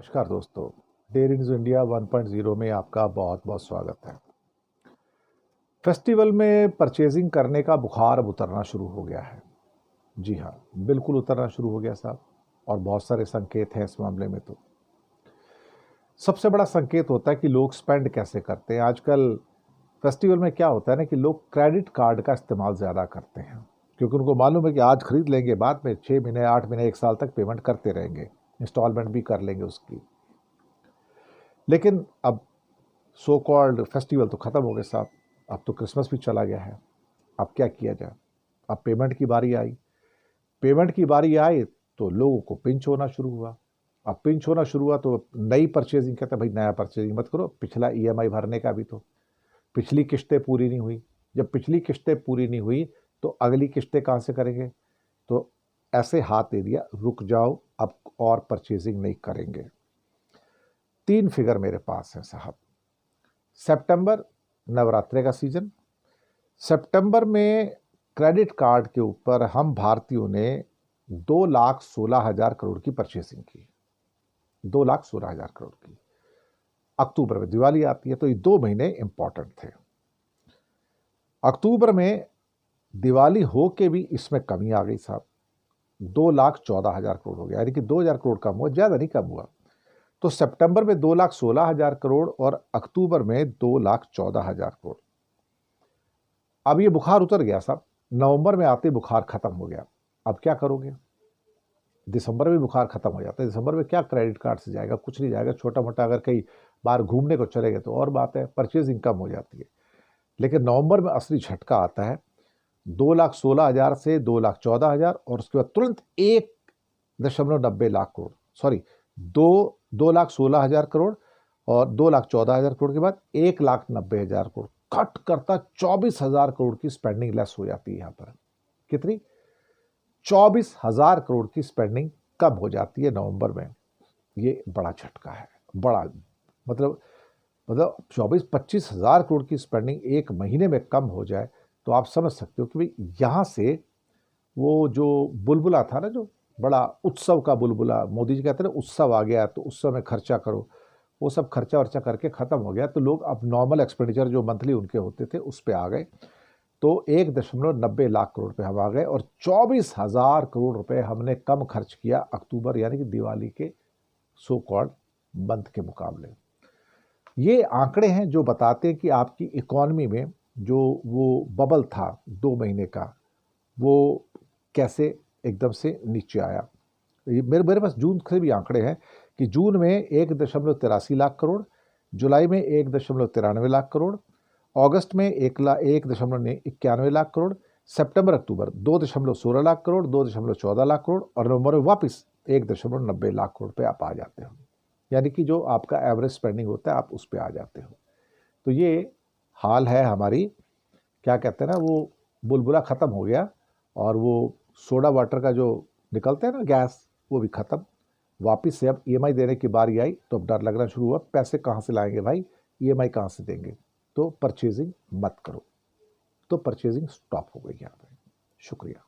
नमस्कार दोस्तों, dairy news India 1.0 में आपका बहुत बहुत स्वागत है। फेस्टिवल में परचेजिंग करने का बुखार अब उतरना शुरू हो गया है। जी हाँ, बिल्कुल उतरना शुरू हो गया साहब। और बहुत सारे संकेत हैं इस मामले में। तो सबसे बड़ा संकेत होता है कि लोग स्पेंड कैसे करते हैं। आजकल फेस्टिवल में क्या होता है ना कि लोग क्रेडिट कार्ड का इस्तेमाल ज़्यादा करते हैं, क्योंकि उनको मालूम है कि आज खरीद लेंगे, बाद में 6 महीने 8 महीने 1 साल तक पेमेंट करते रहेंगे, इंस्टॉलमेंट भी कर लेंगे उसकी। लेकिन अब सो कॉल्ड फेस्टिवल तो ख़त्म हो गए साहब। अब तो क्रिसमस भी चला गया है। अब क्या किया जाए? अब पेमेंट की बारी आई। पेमेंट की बारी आई तो लोगों को पिंच होना शुरू हुआ। अब पिंच होना शुरू हुआ तो नई परचेजिंग, कहते हैं भाई नया परचेजिंग मत करो, पिछला ईएमआई भरने का भी तो पिछली किस्तें पूरी नहीं हुई। जब पिछली किस्तें पूरी नहीं हुई तो अगली किस्तें कहाँ से करेंगे? तो ऐसे हाथ दे दिया, रुक जाओ, अब और परचेजिंग नहीं करेंगे। 3 फिगर मेरे पास है साहब। सितंबर, नवरात्रे का सीजन। सितंबर में क्रेडिट कार्ड के ऊपर हम भारतीयों ने 2,16,000 करोड़ की परचेसिंग की। 2,16,000 करोड़ की। अक्टूबर में दिवाली आती है, तो ये 2 महीने इंपॉर्टेंट थे। अक्टूबर में दिवाली हो के भी इसमें कमी आ गई साहब। 2,14,000 करोड़ हो गया, यानी कि 2,000 करोड़ कम हुआ, ज़्यादा नहीं कम हुआ। तो सितंबर में 2,16,000 करोड़ और अक्टूबर में 2,14,000 करोड़। अब ये बुखार उतर गया साहब। नवंबर में आते बुखार खत्म हो गया। अब क्या करोगे? दिसंबर में बुखार खत्म हो जाता है। दिसंबर में क्या क्रेडिट कार्ड से जाएगा? कुछ नहीं जाएगा। छोटा मोटा अगर कहीं बाहर घूमने को चले गए तो और बात है, परचेजिंग कम हो जाती है। लेकिन नवंबर में असली झटका आता है। 2,16,000 से 2,14,000 और उसके बाद तुरंत 1.90 लाख करोड़, सॉरी, 2,16,000 करोड़ और 2,14,000 करोड़ के बाद 1,90,000 करोड़ कट करता 24,000 करोड़ की स्पेंडिंग लेस हो जाती है। यहां पर कितनी? 24,000 करोड़ की स्पेंडिंग कम हो जाती है नवंबर में। ये बड़ा झटका है। बड़ा मतलब 24-25,000 करोड़ की स्पेंडिंग एक महीने में कम हो जाए तो आप समझ सकते हो कि भाई यहां से वो जो बुलबुला था ना, जो बड़ा उत्सव का बुलबुला, मोदी जी कहते हैं ना उत्सव आ गया तो उत्सव में खर्चा करो, वो सब खर्चा वर्चा करके खत्म हो गया। तो लोग अब नॉर्मल एक्सपेंडिचर जो मंथली उनके होते थे उस पर आ गए। तो 1.90 लाख करोड़ पे हम आ गए और 24,000 करोड़ रुपए हमने कम खर्च किया अक्टूबर, यानी कि दिवाली के सो कॉल्ड मंथ के मुकाबले। ये आंकड़े हैं जो बताते हैं कि आपकी इकोनॉमी में जो वो बबल था 2 महीने का, वो कैसे एकदम से नीचे आया। मेरे पास जून से भी आंकड़े हैं कि जून में 1.83 लाख करोड़, जुलाई में 1.93 लाख करोड़, अगस्त में 1.91 लाख करोड़, सितंबर अक्टूबर 2.16 लाख करोड़, 2.14 लाख करोड़ और नवंबर में वापस 1.90 लाख करोड़ पे आप आ जाते हो। यानी कि जो आपका एवरेज स्पेंडिंग होता है आप उस पे आ जाते हो। तो ये हाल है हमारी, क्या कहते हैं ना, वो बुलबुला ख़त्म हो गया और वो सोडा वाटर का जो निकलता है ना गैस, वो भी ख़त्म। वापस से अब ईएमआई देने की बारी आई तो अब डर लगना शुरू हुआ, पैसे कहाँ से लाएंगे भाई, ईएमआई कहाँ से देंगे? तो परचेजिंग मत करो। तो परचेजिंग स्टॉप हो गई यहाँ पे। शुक्रिया।